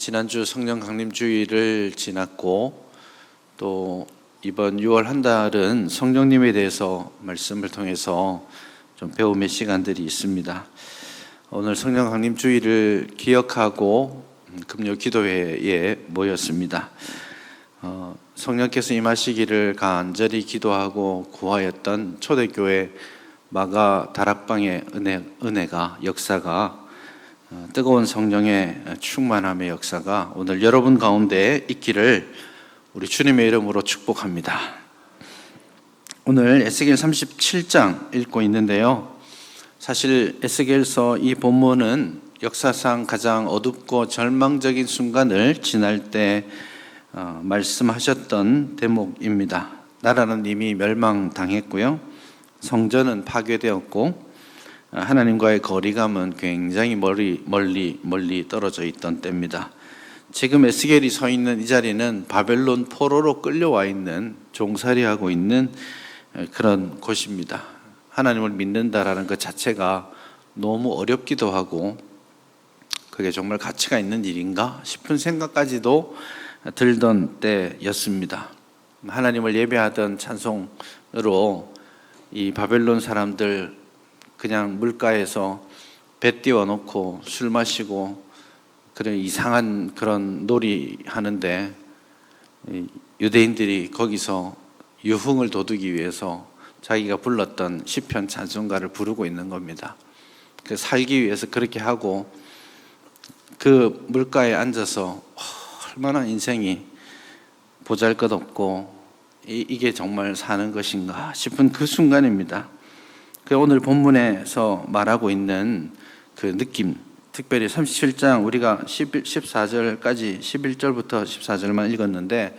지난주 성령 강림 주일을 지났고 또 이번 6월 한 달은 성령님에 대해서 말씀을 통해서 좀 배움의 시간들이 있습니다. 오늘 성령 강림 주일을 기억하고 금요 기도회에 모였습니다. 성령께서 임하시기를 간절히 기도하고 구하였던 초대교회 마가 다락방의 은혜가 역사가 뜨거운 성령의 충만함의 역사가 오늘 여러분 가운데 있기를 우리 주님의 이름으로 축복합니다. 오늘 에스겔 37장 읽고 있는데요. 사실 에스겔서 이 본문은 역사상 가장 어둡고 절망적인 순간을 지날 때 말씀하셨던 대목입니다. 나라는 이미 멸망당했고요. 성전은 파괴되었고 하나님과의 거리감은 굉장히 멀리 떨어져 있던 때입니다. 지금 에스겔이 서 있는 이 자리는 바벨론 포로로 끌려와 있는 종살이하고 있는 그런 곳입니다. 하나님을 믿는다라는 것 자체가 너무 어렵기도 하고 그게 정말 가치가 있는 일인가 싶은 생각까지도 들던 때였습니다. 하나님을 예배하던 찬송으로 이 바벨론 사람들 그냥 물가에서 배 띄워놓고 술 마시고 그런 이상한 그런 놀이 하는데 유대인들이 거기서 유흥을 돋우기 위해서 자기가 불렀던 시편 찬송가를 부르고 있는 겁니다. 그 살기 위해서 그렇게 하고 그 물가에 앉아서 얼마나 인생이 보잘것없고 이게 정말 사는 것인가 싶은 그 순간입니다. 오늘 본문에서 말하고 있는 그 느낌, 특별히 37장 우리가 14절까지 11절부터 14절만 읽었는데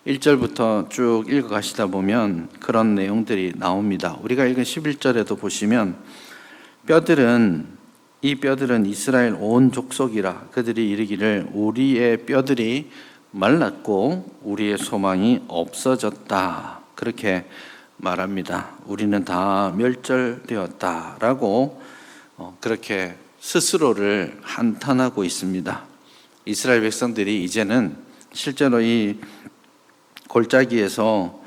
1절부터 쭉 읽어가시다 보면 그런 내용들이 나옵니다. 우리가 읽은 11절에도 보시면 이 뼈들은 이스라엘 온 족속이라 그들이 이르기를 우리의 뼈들이 말랐고 우리의 소망이 없어졌다 그렇게 말합니다. 우리는 다 멸절되었다라고 그렇게 스스로를 한탄하고 있습니다. 이스라엘 백성들이 이제는 실제로 이 골짜기에서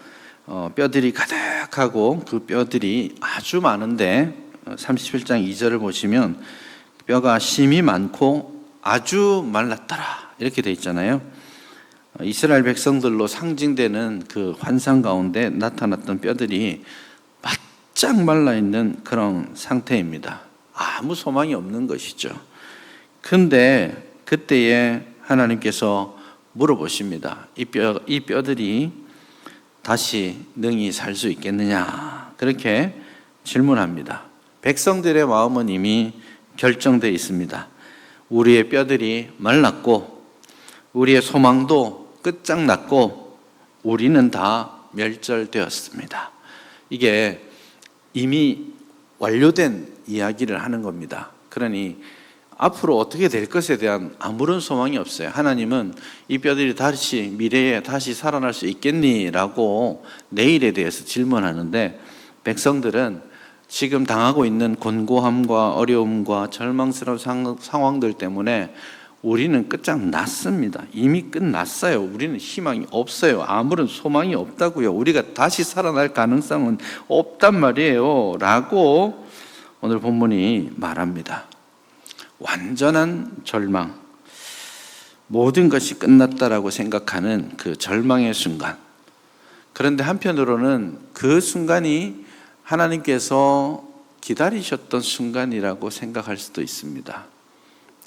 뼈들이 가득하고 그 뼈들이 아주 많은데 37장 2절을 보시면 뼈가 심이 많고 아주 말랐더라 이렇게 돼 있잖아요. 이스라엘 백성들로 상징되는 그 환상 가운데 나타났던 뼈들이 바짝 말라있는 그런 상태입니다. 아무 소망이 없는 것이죠. 그런데 그때에 하나님께서 물어보십니다. 이 뼈들이 다시 능히 살 수 있겠느냐 그렇게 질문합니다. 백성들의 마음은 이미 결정되어 있습니다. 우리의 뼈들이 말랐고 우리의 소망도 끝장났고 우리는 다 멸절되었습니다. 이게 이미 완료된 이야기를 하는 겁니다. 그러니 앞으로 어떻게 될 것에 대한 아무런 소망이 없어요. 하나님은 이 뼈들이 다시 미래에 다시 살아날 수 있겠니? 라고 내일에 대해서 질문하는데 백성들은 지금 당하고 있는 곤고함과 어려움과 절망스러운 상황들 때문에 우리는 끝장났습니다. 이미 끝났어요. 우리는 희망이 없어요. 아무런 소망이 없다고요. 우리가 다시 살아날 가능성은 없단 말이에요. 라고 오늘 본문이 말합니다. 완전한 절망, 모든 것이 끝났다라고 생각하는 그 절망의 순간. 그런데 한편으로는 그 순간이 하나님께서 기다리셨던 순간이라고 생각할 수도 있습니다.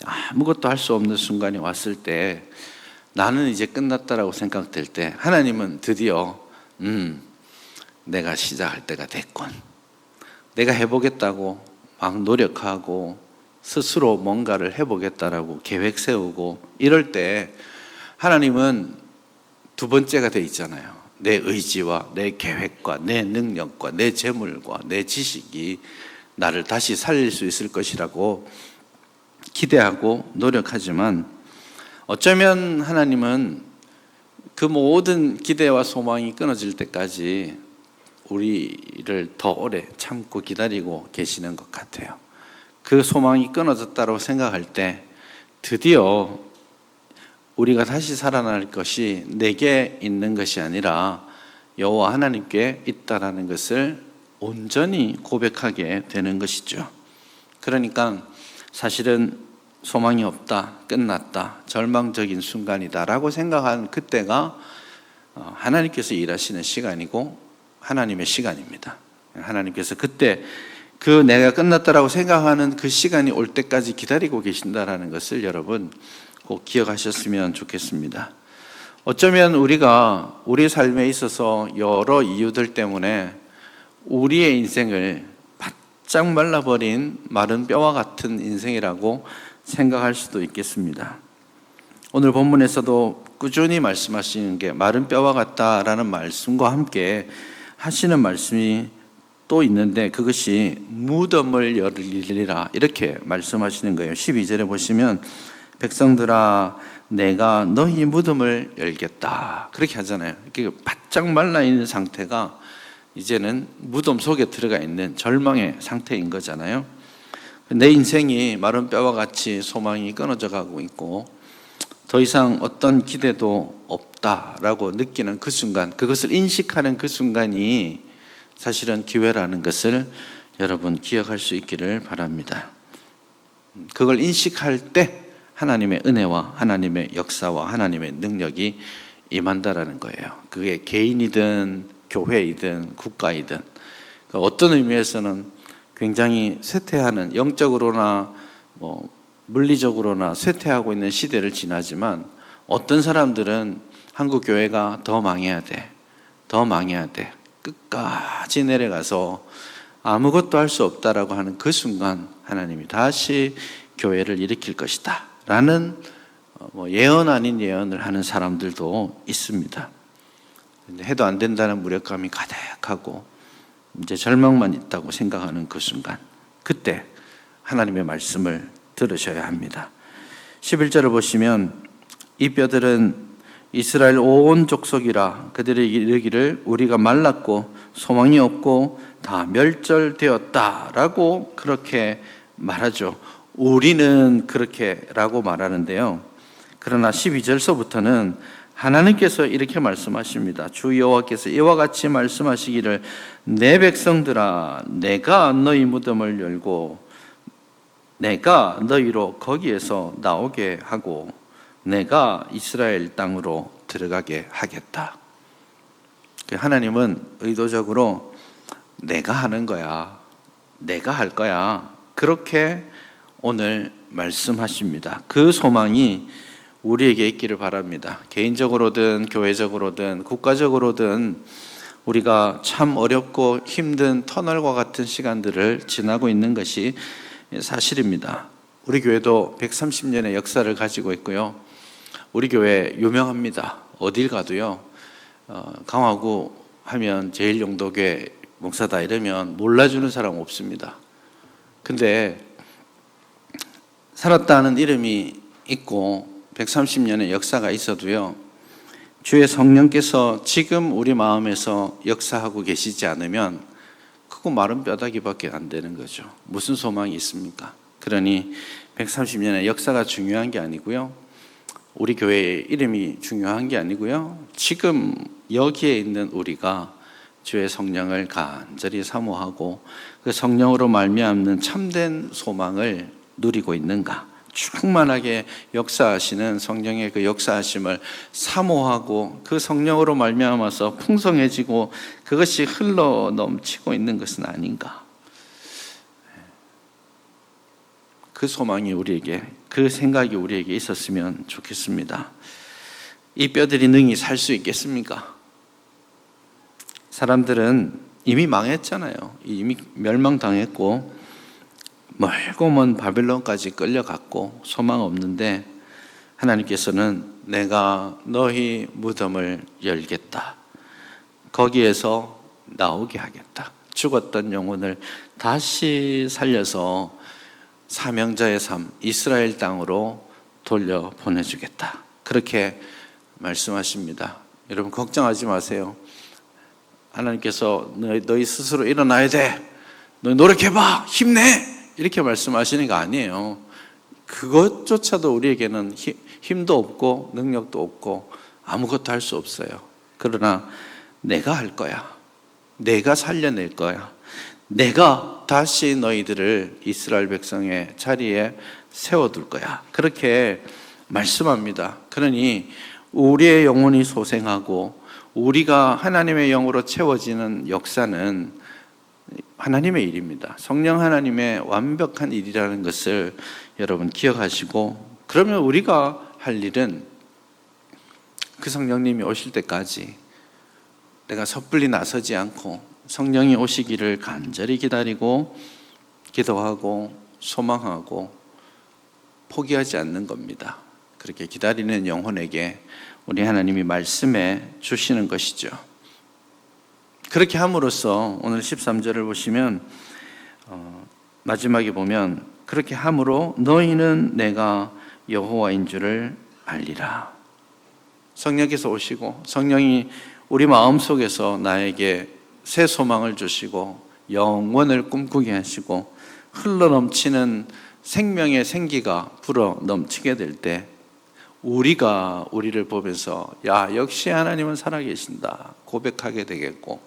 아무것도 할 수 없는 순간이 왔을 때 나는 이제 끝났다라고 생각될 때 하나님은 드디어 내가 시작할 때가 됐군. 내가 해보겠다고 막 노력하고 스스로 뭔가를 해보겠다라고 계획 세우고 이럴 때 하나님은 두 번째가 돼 있잖아요. 내 의지와 내 계획과 내 능력과 내 재물과 내 지식이 나를 다시 살릴 수 있을 것이라고 기대하고 노력하지만 어쩌면 하나님은 그 모든 기대와 소망이 끊어질 때까지 우리를 더 오래 참고 기다리고 계시는 것 같아요. 그 소망이 끊어졌다고 생각할 때 드디어 우리가 다시 살아날 것이 내게 있는 것이 아니라 여호와 하나님께 있다라는 것을 온전히 고백하게 되는 것이죠. 그러니까 사실은 소망이 없다, 끝났다, 절망적인 순간이다라고 생각한 그때가 하나님께서 일하시는 시간이고 하나님의 시간입니다. 하나님께서 그때 그 내가 끝났다라고 생각하는 그 시간이 올 때까지 기다리고 계신다라는 것을 여러분 꼭 기억하셨으면 좋겠습니다. 어쩌면 우리가 우리 삶에 있어서 여러 이유들 때문에 우리의 인생을 바짝 말라버린 마른 뼈와 같은 인생이라고 생각할 수도 있겠습니다. 오늘 본문에서도 꾸준히 말씀하시는 게 마른 뼈와 같다라는 말씀과 함께 하시는 말씀이 또 있는데 그것이 무덤을 열리리라 이렇게 말씀하시는 거예요. 12절에 보시면 백성들아 내가 너희 무덤을 열겠다 그렇게 하잖아요. 이렇게 바짝 말라있는 상태가 이제는 무덤 속에 들어가 있는 절망의 상태인 거잖아요. 내 인생이 마른 뼈와 같이 소망이 끊어져 가고 있고 더 이상 어떤 기대도 없다라고 느끼는 그 순간, 그것을 인식하는 그 순간이 사실은 기회라는 것을 여러분 기억할 수 있기를 바랍니다. 그걸 인식할 때 하나님의 은혜와 하나님의 역사와 하나님의 능력이 임한다라는 거예요. 그게 개인이든 교회이든 국가이든 어떤 의미에서는 굉장히 쇠퇴하는, 영적으로나 물리적으로나 쇠퇴하고 있는 시대를 지나지만 어떤 사람들은 한국 교회가 더 망해야 돼, 더 망해야 돼, 끝까지 내려가서 아무것도 할 수 없다라고 하는 그 순간 하나님이 다시 교회를 일으킬 것이다 라는 예언 아닌 예언을 하는 사람들도 있습니다. 근데 해도 안 된다는 무력감이 가득하고 이제 절망만 있다고 생각하는 그 순간, 그때 하나님의 말씀을 들으셔야 합니다. 11절을 보시면 이 뼈들은 이스라엘 온 족속이라 그들이 이르기를 우리가 말랐고 소망이 없고 다 멸절되었다라고 그렇게 말하죠. 우리는 그렇게라고 말하는데요. 그러나 12절서부터는 하나님께서 이렇게 말씀하십니다. 주 여호와께서 이와 같이 말씀하시기를 내 백성들아 내가 너희 무덤을 열고 내가 너희로 거기에서 나오게 하고 내가 이스라엘 땅으로 들어가게 하겠다. 하나님은 의도적으로 내가 하는 거야, 내가 할 거야 그렇게 오늘 말씀하십니다. 그 소망이 우리에게 있기를 바랍니다. 개인적으로든 교회적으로든 국가적으로든 우리가 참 어렵고 힘든 터널과 같은 시간들을 지나고 있는 것이 사실입니다. 우리 교회도 130년의 역사를 가지고 있고요. 우리 교회 유명합니다. 어딜 가도요. 강화구 하면 제일용도교회 목사다 이러면 몰라주는 사람 없습니다. 근데 살았다는 이름이 있고 130년의 역사가 있어도요, 주의 성령께서 지금 우리 마음에서 역사하고 계시지 않으면 그거 마른 뼈다귀밖에 안 되는 거죠. 무슨 소망이 있습니까? 그러니 130년의 역사가 중요한 게 아니고요, 우리 교회의 이름이 중요한 게 아니고요, 지금 여기에 있는 우리가 주의 성령을 간절히 사모하고 그 성령으로 말미암는 참된 소망을 누리고 있는가, 충만하게 역사하시는 성령의 그 역사하심을 사모하고 그 성령으로 말미암아서 풍성해지고 그것이 흘러 넘치고 있는 것은 아닌가. 그 소망이 우리에게, 그 생각이 우리에게 있었으면 좋겠습니다. 이 뼈들이 능히 살 수 있겠습니까? 사람들은 이미 망했잖아요. 이미 멸망당했고 멀고 먼 바벨론까지 끌려갔고 소망 없는데 하나님께서는 내가 너희 무덤을 열겠다, 거기에서 나오게 하겠다, 죽었던 영혼을 다시 살려서 사명자의 삶 이스라엘 땅으로 돌려 보내주겠다, 그렇게 말씀하십니다. 여러분 걱정하지 마세요. 하나님께서 너희 스스로 일어나야 돼, 너희 노력해봐, 힘내, 이렇게 말씀하시는 거 아니에요. 그것조차도 우리에게는 힘도 없고 능력도 없고 아무것도 할 수 없어요. 그러나 내가 할 거야. 내가 살려낼 거야. 내가 다시 너희들을 이스라엘 백성의 자리에 세워둘 거야. 그렇게 말씀합니다. 그러니 우리의 영혼이 소생하고 우리가 하나님의 영으로 채워지는 역사는 하나님의 일입니다. 성령 하나님의 완벽한 일이라는 것을 여러분 기억하시고, 그러면 우리가 할 일은 그 성령님이 오실 때까지 내가 섣불리 나서지 않고 성령이 오시기를 간절히 기다리고 기도하고 소망하고 포기하지 않는 겁니다. 그렇게 기다리는 영혼에게 우리 하나님이 말씀해 주시는 것이죠. 그렇게 함으로써 오늘 13절을 보시면 마지막에 보면 그렇게 함으로 너희는 내가 여호와인 줄을 알리라. 성령께서 오시고 성령이 우리 마음속에서 나에게 새 소망을 주시고 영원을 꿈꾸게 하시고 흘러넘치는 생명의 생기가 불어 넘치게 될 때 우리가 우리를 보면서 야, 역시 하나님은 살아계신다 고백하게 되겠고,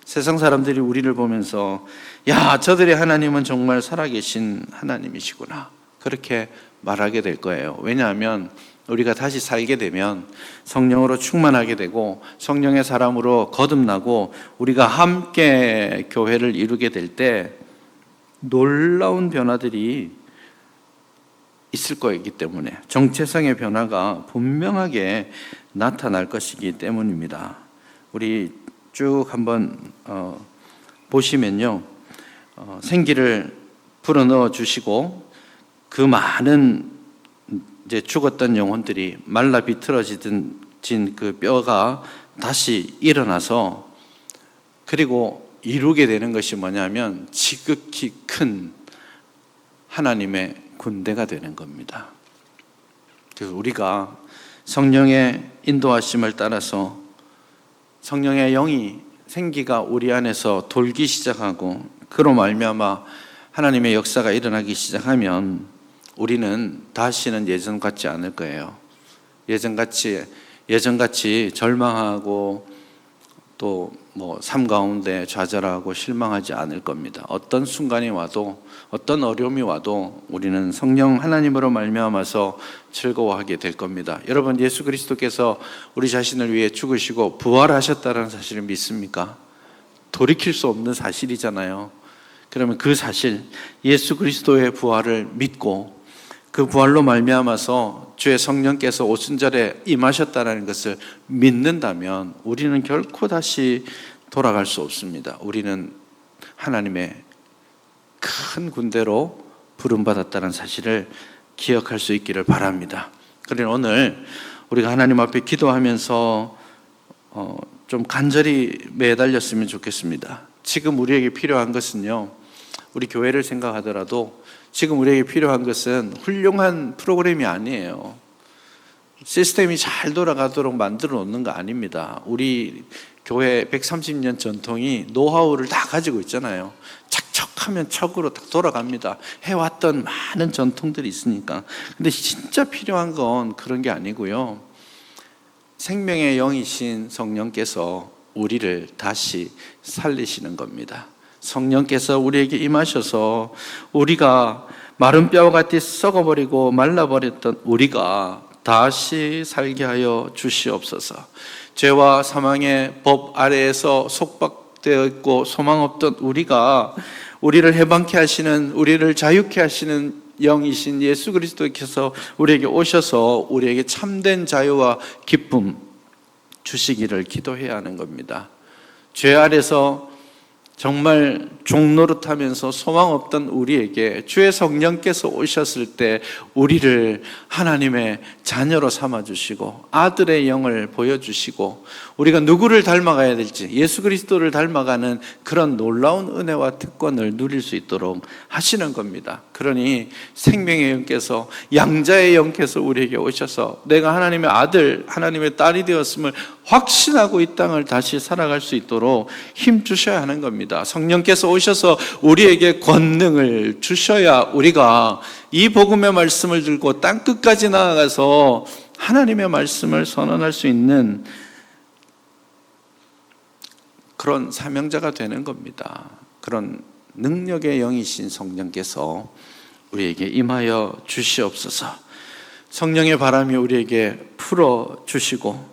세상 사람들이 우리를 보면서 야, 저들의 하나님은 정말 살아계신 하나님이시구나 그렇게 말하게 될 거예요. 왜냐하면 우리가 다시 살게 되면 성령으로 충만하게 되고 성령의 사람으로 거듭나고 우리가 함께 교회를 이루게 될 때 놀라운 변화들이 있을 거이기 때문에 정체성의 변화가 분명하게 나타날 것이기 때문입니다. 우리 쭉 한번 보시면요, 생기를 불어넣어 주시고 그 많은 이제 죽었던 영혼들이 말라 비틀어진 그 뼈가 다시 일어나서 그리고 이루게 되는 것이 뭐냐면 지극히 큰 하나님의 군대가 되는 겁니다. 그래서 우리가 성령의 인도하심을 따라서 성령의 영이 생기가 우리 안에서 돌기 시작하고 그로 말미암아 하나님의 역사가 일어나기 시작하면 우리는 다시는 예전 같지 않을 거예요. 예전같이 절망하고 또 삶 가운데 좌절하고 실망하지 않을 겁니다. 어떤 순간이 와도 어떤 어려움이 와도 우리는 성령 하나님으로 말미암아서 즐거워하게 될 겁니다. 여러분, 예수 그리스도께서 우리 자신을 위해 죽으시고 부활하셨다는 사실을 믿습니까? 돌이킬 수 없는 사실이잖아요. 그러면 그 사실, 예수 그리스도의 부활을 믿고 그 부활로 말미암아서 주의 성령께서 오순절에 임하셨다는 것을 믿는다면 우리는 결코 다시 돌아갈 수 없습니다. 우리는 하나님의 큰 군대로 부름받았다는 사실을 기억할 수 있기를 바랍니다. 그러나 오늘 우리가 하나님 앞에 기도하면서 좀 간절히 매달렸으면 좋겠습니다. 지금 우리에게 필요한 것은요, 우리 교회를 생각하더라도 지금 우리에게 필요한 것은 훌륭한 프로그램이 아니에요. 시스템이 잘 돌아가도록 만들어 놓는 거 아닙니다. 우리 교회 130년 전통이 노하우를 다 가지고 있잖아요. 척척하면 척으로 딱 돌아갑니다. 해왔던 많은 전통들이 있으니까. 근데 진짜 필요한 건 그런 게 아니고요, 생명의 영이신 성령께서 우리를 다시 살리시는 겁니다. 성령께서 우리에게 임하셔서 우리가 마른 뼈 같이 썩어버리고 말라버렸던 우리가 다시 살게 하여 주시옵소서. 죄와 사망의 법 아래에서 속박되어 있고 소망 없던 우리를 해방케 하시는, 우리를 자유케 하시는 영이신 예수 그리스도께서 우리에게 오셔서 우리에게 참된 자유와 기쁨 주시기를 기도해야 하는 겁니다. 죄 아래서 정말 종노릇하면서 소망 없던 우리에게 주의 성령께서 오셨을 때 우리를 하나님의 자녀로 삼아주시고 아들의 영을 보여주시고 우리가 누구를 닮아가야 될지, 예수 그리스도를 닮아가는 그런 놀라운 은혜와 특권을 누릴 수 있도록 하시는 겁니다. 그러니 생명의 영께서, 양자의 영께서 우리에게 오셔서 내가 하나님의 아들, 하나님의 딸이 되었음을 확신하고 이 땅을 다시 살아갈 수 있도록 힘주셔야 하는 겁니다. 겁니다. 성령께서 오셔서 우리에게 권능을 주셔야 우리가 이 복음의 말씀을 들고 땅끝까지 나아가서 하나님의 말씀을 선언할 수 있는 그런 사명자가 되는 겁니다. 그런 능력의 영이신 성령께서 우리에게 임하여 주시옵소서. 성령의 바람이 우리에게 풀어 주시고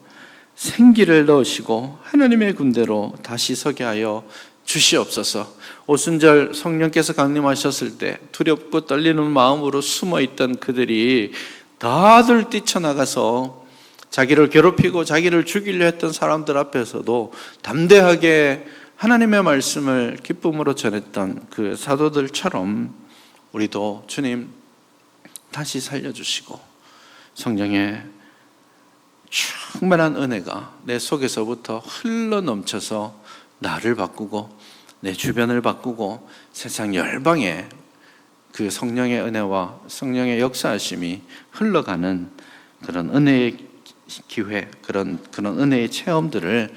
생기를 넣으시고 하나님의 군대로 다시 서게 하여 주시옵소서. 오순절 성령께서 강림하셨을 때 두렵고 떨리는 마음으로 숨어있던 그들이 다들 뛰쳐나가서 자기를 괴롭히고 자기를 죽이려 했던 사람들 앞에서도 담대하게 하나님의 말씀을 기쁨으로 전했던 그 사도들처럼 우리도 주님 다시 살려주시고 성령의 충만한 은혜가 내 속에서부터 흘러 넘쳐서 나를 바꾸고 내 주변을 바꾸고 세상 열방에 그 성령의 은혜와 성령의 역사하심이 흘러가는 그런 은혜의 기회, 그런 은혜의 체험들을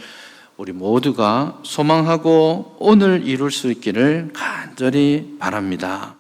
우리 모두가 소망하고 오늘 이룰 수 있기를 간절히 바랍니다.